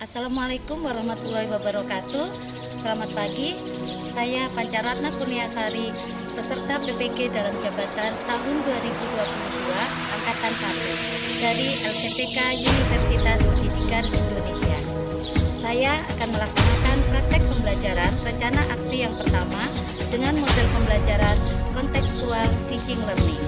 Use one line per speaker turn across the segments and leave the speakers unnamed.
Assalamualaikum warahmatullahi wabarakatuh. Selamat pagi, saya Pancaratna Kurniasari, peserta PPG dalam jabatan tahun 2022 Angkatan 1 dari LCPK Universitas Pendidikan Indonesia. Saya akan melaksanakan praktek pembelajaran rencana aksi yang pertama dengan model pembelajaran kontekstual teaching learning.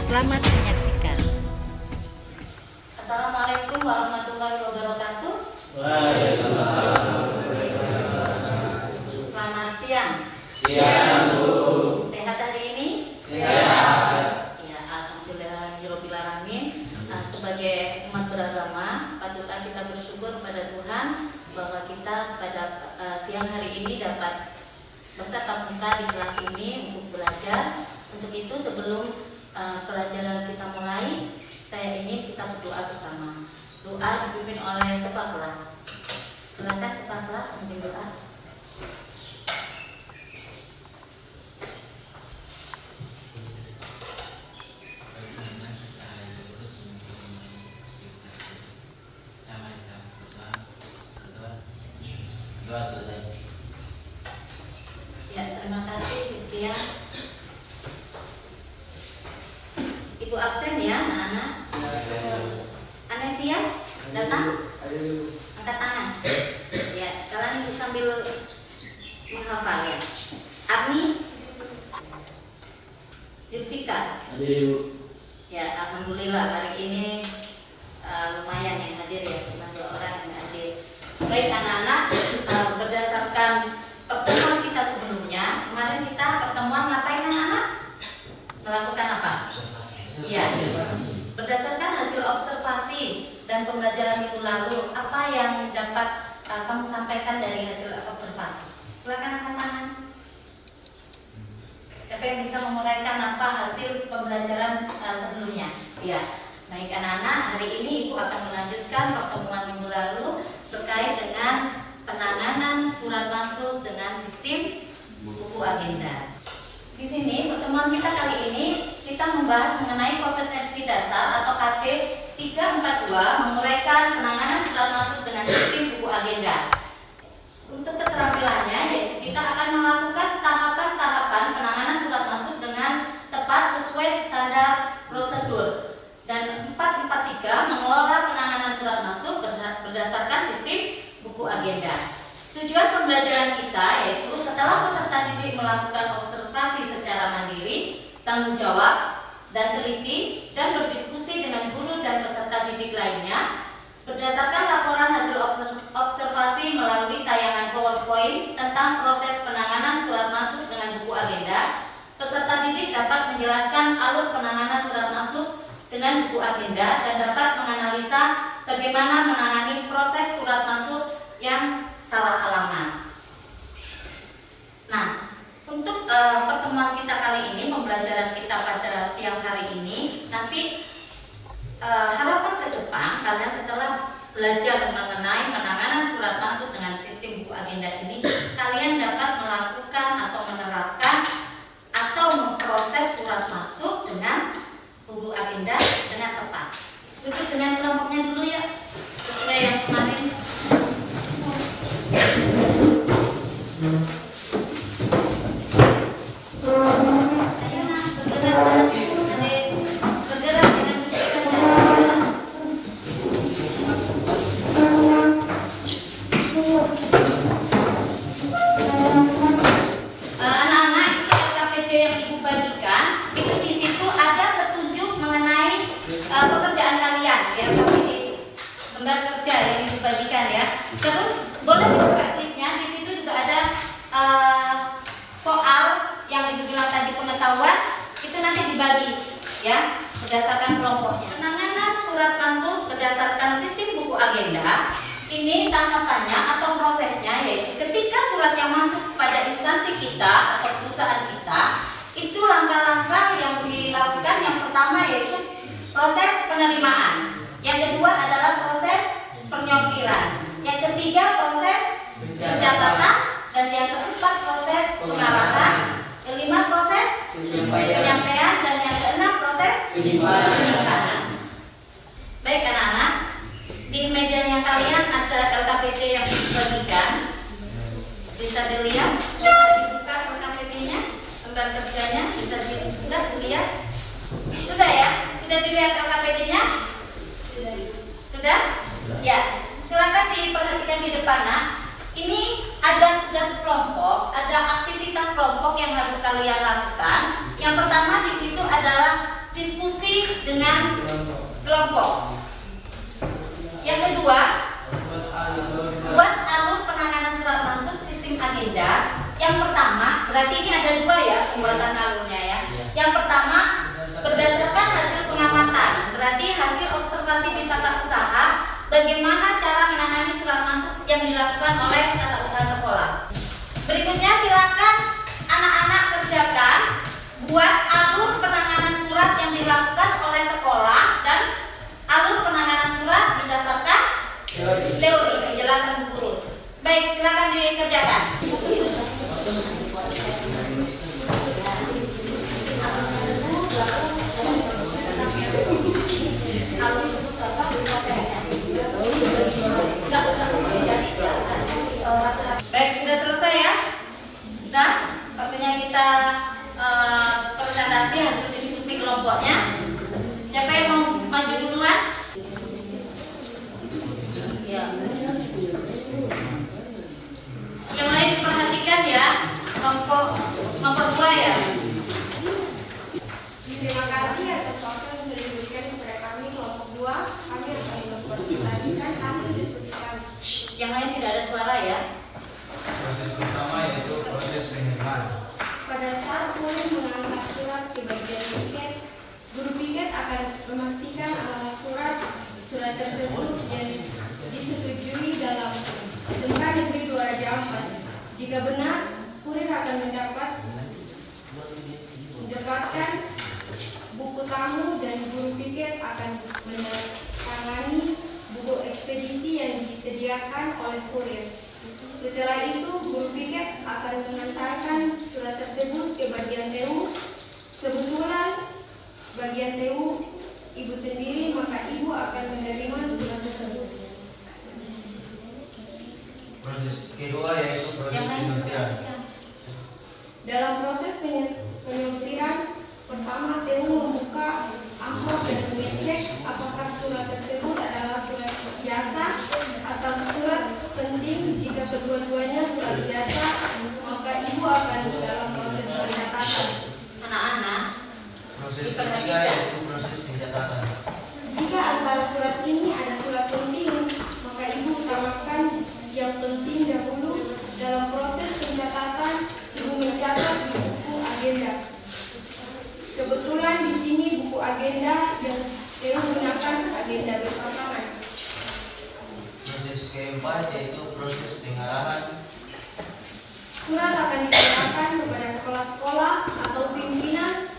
Selamat menyaksikan. Assalamualaikum warahmatullahi wabarakatuh. Selamat siang.
Siang, Bu.
Sehat hari ini?
Sehat.
Ya, alhamdulillahirabbil alamin. Sebagai umat beragama, patutlah kita bersyukur kepada Tuhan bahwa kita pada siang hari ini dapat bertatap muka di kelas ini untuk belajar. Untuk itu sebelum pelajaran kita mulai, saya ingin kita berdoa bersama. Doa dipimpin oleh kepala kelas. Silakan kepala kelas memimpin doa.
Doa selesai.
Ya, terima kasih Hizkia. Ibu absen ya, anak-anak. Anesias datang? Angkat tangan. Ya, sekarang ibu sambil menghafal ya. Arni, Yudhika. Ya, alhamdulillah hari ini lumayan yang hadir ya, cuma 2 orang yang hadir. Baik anak-anak, berdasarkan pertemuan kita sebelumnya, kemarin kita pertemuan ngapain anak-anak? Melakukan apa? Iya. Berdasarkan hasil observasi dan pembelajaran minggu lalu, apa yang dapat kamu sampaikan dari hasil observasi? Silakan angkat tangan. Siapa yang bisa menguraikan apa hasil pembelajaran sebelumnya? Ya, baik anak-anak, hari ini Ibu akan melanjutkan pertemuan minggu lalu terkait dengan penanganan surat masuk dengan sistem buku agenda. Di sini pertemuan kita kali ini kita membahas mengenai kompetensi dasar atau KD 342, menguraikan penanganan surat masuk dengan sistem buku agenda. Untuk keterampilannya yaitu kita akan melakukan tahapan-tahapan penanganan surat masuk dengan tepat sesuai standar prosedur. Dan 443 mengelola penanganan surat masuk berdasarkan sistem buku agenda. Tujuan pembelajaran kita yaitu setelah peserta didik melakukan observasi secara mandiri, tanggung jawab, dan teliti, dan berdiskusi dengan guru dan peserta didik lainnya, berdasarkan laporan hasil observasi melalui tayangan PowerPoint tentang proses penanganan surat masuk dengan buku agenda, peserta didik dapat menjelaskan alur penanganan surat masuk dengan buku agenda dan dapat menganalisa bagaimana menangani proses surat masuk yang salah alamat. Nah, untuk pertemuan kita kali ini, pembelajaran kita pada siang hari ini, nanti harapan ke depan kalian setelah belajar mengenai penanganan surat masuk dengan sistem buku agenda ini, kalian dapat melakukan atau menerapkan atau memproses surat masuk dengan buku agenda dengan tepat. Duduk dengan kelompoknya dulu ya, sesuai yang kemarin. Berdasarkan kelompoknya. Penanganan surat masuk berdasarkan sistem buku agenda ini tahapannya atau prosesnya yaitu ketika surat yang masuk pada instansi kita atau perusahaan kita, itu langkah-langkah yang dilakukan. Yang pertama yaitu proses penerimaan, yang kedua adalah proses penyortiran, yang ketiga proses pencatatan, dan yang keempat proses pengarahan, kelima proses penyampaian, dan yang keenam proses penyimpanan. Baik anak-anak, di mejanya kalian ada LKPD dilihat, bisa dibuka KTP-nya, lembar kerjanya, bisa dilihat. Sudah ya? Sudah dilihat KTP-nya? Sudah? Ya. Silakan diperhatikan di depan. Nah, ini ada tugas kelompok, ada aktivitas kelompok yang harus kalian lakukan. Yang pertama di situ adalah diskusi dengan kelompok. Yang kedua, buat alur penanganan surat masuk sistem agenda. Yang pertama, berarti ini ada dua ya pembuatan alurnya ya. Yang pertama, berdasarkan hasil pengamatan, berarti hasil observasi di tata usaha, bagaimana cara menangani surat masuk yang dilakukan oleh tata usaha sekolah. Berikutnya silakan anak-anak kerjakan buat alur penanganan surat yang dilakukan oleh sekolah dan alur penanganan surat berdasarkan teori penjelasan guru. Baik, silakan dikerjakan. Baik, sudah selesai ya. Nah, waktunya kita presentasi hasil diskusi kelompoknya. Siapa yang mau maju duluan? Ya. Yang lain diperhatikan ya. Kelompok nomor 2 ya.
Terima kasih atas waktu yang sudah diberikan kepada kami kelompok 2. Kami akan mempresentasikan hasil diskusi kami.
Yang lain tidak ada suara ya.
Proses pertama yaitu proses pengiriman.
Pada saat guru mengangkat surat ke bagian piket, guru piket akan memastikan alamat surat tersebut yang disetujui dalam SMK Negeri 2 Raja Ampat. Jika benar, kurir akan mendapatkan buku tamu dan guru piket akan menandatangani buku ekspedisi yang disediakan oleh kurir. Setelah itu, guru piket akan mengantarkan surat tersebut ke bagian TU. Kebetulan bagian TU ibu sendiri, maka ibu akan menerima surat tersebut.
Proses kedua yaitu proses penyortiran.
Dalam proses penyortiran, pertama TU membuka amplop dan mengecek apakah surat tersebut adalah surat biasa atau surat penting. Jika kedua-duanya surat biasa, maka ibu akan dalam proses pencatatan.
Anak-anak,
Proses ketiga yaitu proses pencatatan.
Jika antara surat ini ada surat penting, maka ibu utamakan yang penting dahulu. Dalam proses pencatatan, ibu mencatat di buku agenda. Kebetulan di sini buku agenda yang TU gunakan agenda berpasangan.
Proses keempat yaitu proses pengarahan.
Surat akan diserahkan kepada kepala sekolah atau pimpinan.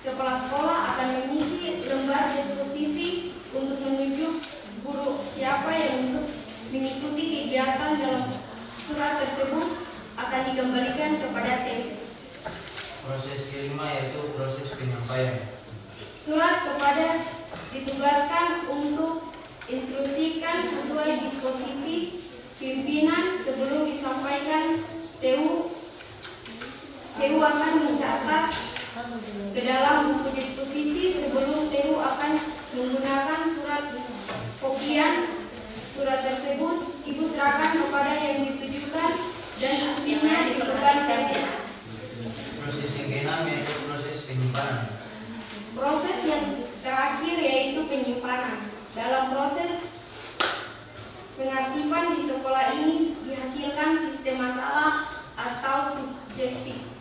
Kepala sekolah akan mengisi lembar disposisi untuk menunjuk guru siapa yang untuk mengikuti kegiatan dalam surat tersebut akan dikembalikan kepada TU.
Proses kelima yaitu proses penyampaian.
Surat kepada ditugaskan untuk instruksikan sesuai disposisi pimpinan sebelum disampaikan TU. TU akan mencatat ke dalam buku disposisi sebelum TU akan menggunakan surat kopian. Surat tersebut ibu serahkan kepada yang ditujukan dan mestinya dikeban TU.
Proses yang keenam yaitu proses penyimpanan.
Proses yang terakhir yaitu penyimpanan. Dalam proses pengarsipan di sekolah ini dihasilkan sistem masalah atau subjektif.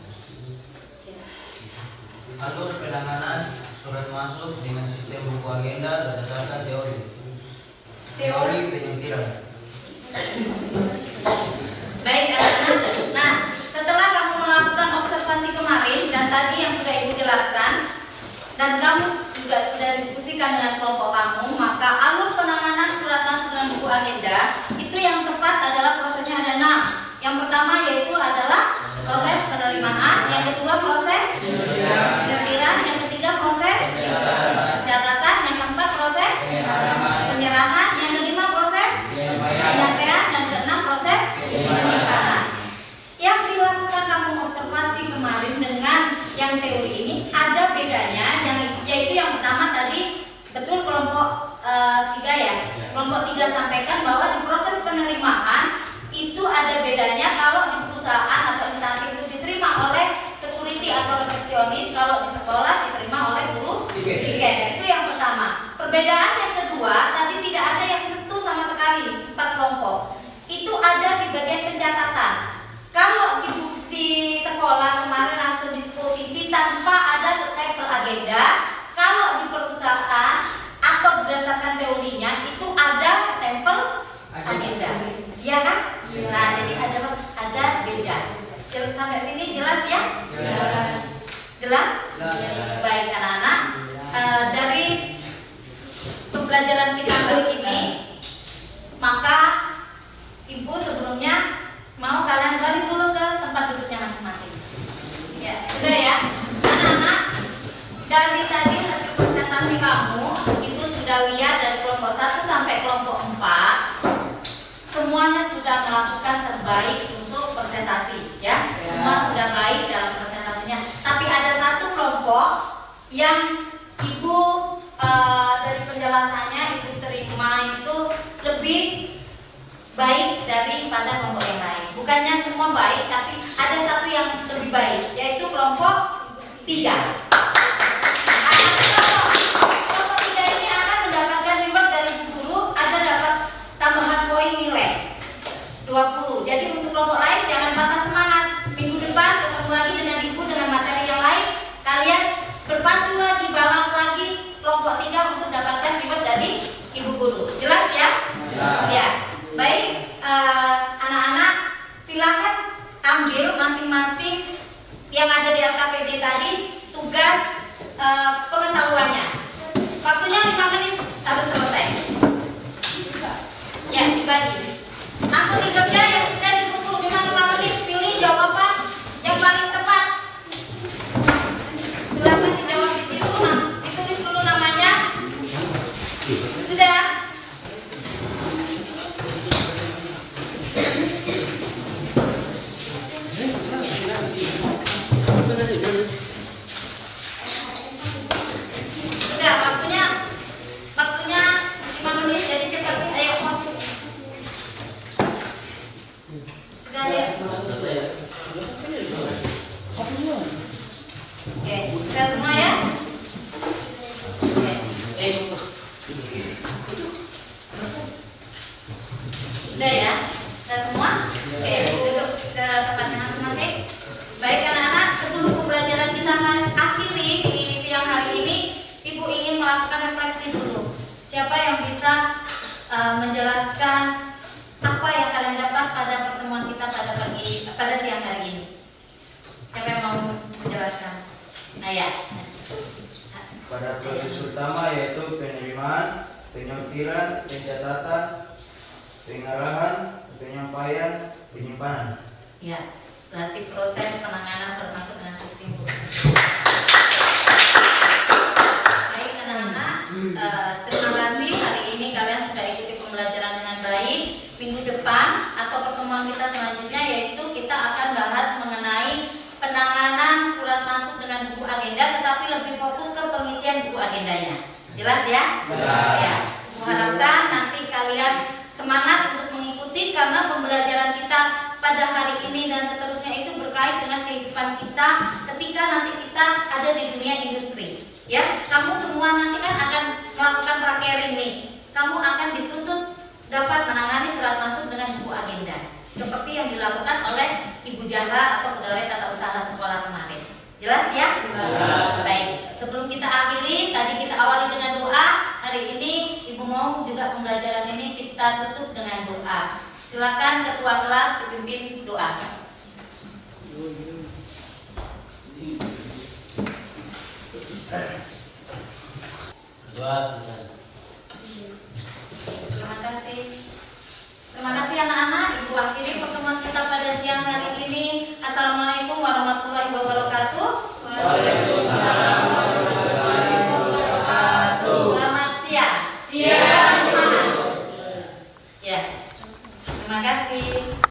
Alur penanganan surat masuk dengan sistem buku agenda berdasarkan teori. Teori penyortiran.
baik anak-anak. Nah, setelah kamu melakukan observasi kemarin dan tadi yang sudah ibu jelaskan, dan kamu juga sudah diskusikan dengan kelompok kamu, maka alur penanganan surat masuk dan buku agenda itu yang tepat adalah prosesnya ada 6. Yang pertama yaitu adalah proses penerimaan, yang kedua proses penyortiran, yang ketiga proses pencatatan, yang keempat proses penyerahan, yang kelima proses penyampaian, dan keenam proses penyimpanan. Yang Sudah ya? Kelompok 3 sampaikan bahwa di proses penerimaan itu ada bedanya kalau di perusahaan atau instansi itu diterima oleh security atau resepsionis, kalau di sekolah diterima oleh guru tiket. Itu yang pertama. Perbedaan yang kedua, tadi tidak ada yang sentuh sama sekali 4 kelompok. Itu ada di bagian pencatatan. Kalau di sekolah kemarin langsung disposisi tanpa ada Excel agenda, kalau di perusahaan atau berdasarkan teorinya itu ada stempel agenda. Iya kan? Nah, jadi ada beda. Sampai sini jelas ya? Jelas? Baik anak-anak. Dari pembelajaran kita kali ini, maka Ibu sebelumnya mau kalian balik dulu ke tempat duduknya masing-masing. Ya, sudah ya, anak-anak. Dari tadi hasil presentasi kamu, Ibu sudah lihat dari kelompok 1 sampai kelompok 4, semuanya sudah melakukan terbaik untuk presentasi, ya. Semua sudah baik dalam presentasinya. Tapi ada satu kelompok yang Ibu dari penjelasannya Ibu terima itu lebih baik daripada kelompok yang lain. Bukannya semua baik, tapi ada satu yang lebih baik, yaitu kelompok 3. Kelompok 3 ini akan mendapatkan reward dari Bu Guru, ada dapat tambahan poin nilai 20. Jadi untuk kelompok lain jangan patah semangat. Minggu depan ketemu lagi dengan Ibu dengan materi yang lain. Kalian berpacu lagi, balap lagi kelompok 3 untuk dapatkan reward dari Ibu Guru. Jelas ya? Ya. Baik, anak-anak silakan ambil masing-masing yang ada di LKPD tadi tugas pengetahuannya. Waktunya 5 menit harus selesai. Ya, dibagi. Langsung dikerja yang sudah dikumpul cuma 5 menit. Pilih jawaban yang paling tepat. Silakan dijawab di situ. Ditulis dulu namanya. Sudah. Sudah, waktunya 5 menit, jadi cepat. Ayo. Sudah ya. Oke, sudah semua ya. Oke. Sudah ya, sudah semua. Oke, duduk ke tempatnya masing-masing. Baik anak-anak, sebelum pembelajaran kita akan akhiri di siang hari ini, Ibu ingin melakukan refleksi dulu. Siapa yang bisa menjelaskan apa yang kalian dapat pada pertemuan kita pada siang hari ini? Siapa yang mau menjelaskan? Nah ya.
Pada proses utama yaitu penerimaan, penyortiran, pencatatan, pengarahan, penyampaian, penyimpanan.
Ya, berarti proses penanganan termasuk dengan sistem. Baik anak-anak, terima kasih hari ini kalian sudah ikuti pembelajaran dengan baik. Minggu depan atau pertemuan kita selanjutnya yaitu kita akan bahas mengenai penanganan surat masuk dengan buku agenda, tetapi lebih fokus ke pengisian buku agendanya. Jelas ya? Ya. Kuharapkan nanti kalian semangat untuk mengikuti karena pembelajaran kita pada hari ini dan seterusnya itu berkait dengan kehidupan kita ketika nanti kita ada di dunia industri. Ya, kamu semua nanti kan akan melakukan prakerin nih. Kamu akan dituntut dapat menangani surat masuk dengan buku agenda seperti yang dilakukan oleh Ibu Jahra atau pegawai tata usaha sekolah kemarin. Jelas ya? Baik, sebelum kita akhiri, tadi kita awali dengan doa. Hari ini Ibu mau juga pembelajaran ini kita tutup dengan doa. Silakan ketua kelas dipimpin doa.
Doa selesai.
Terima kasih. Terima kasih anak-anak. Ibu akhiri pertemuan kita pada siang hari ini. Assalamualaikum warahmatullahi wabarakatuh.
Waalaikumsalam warahmatullahi wabarakatuh.
Selamat siang. Siang. Semangat. Ya. Terima kasih.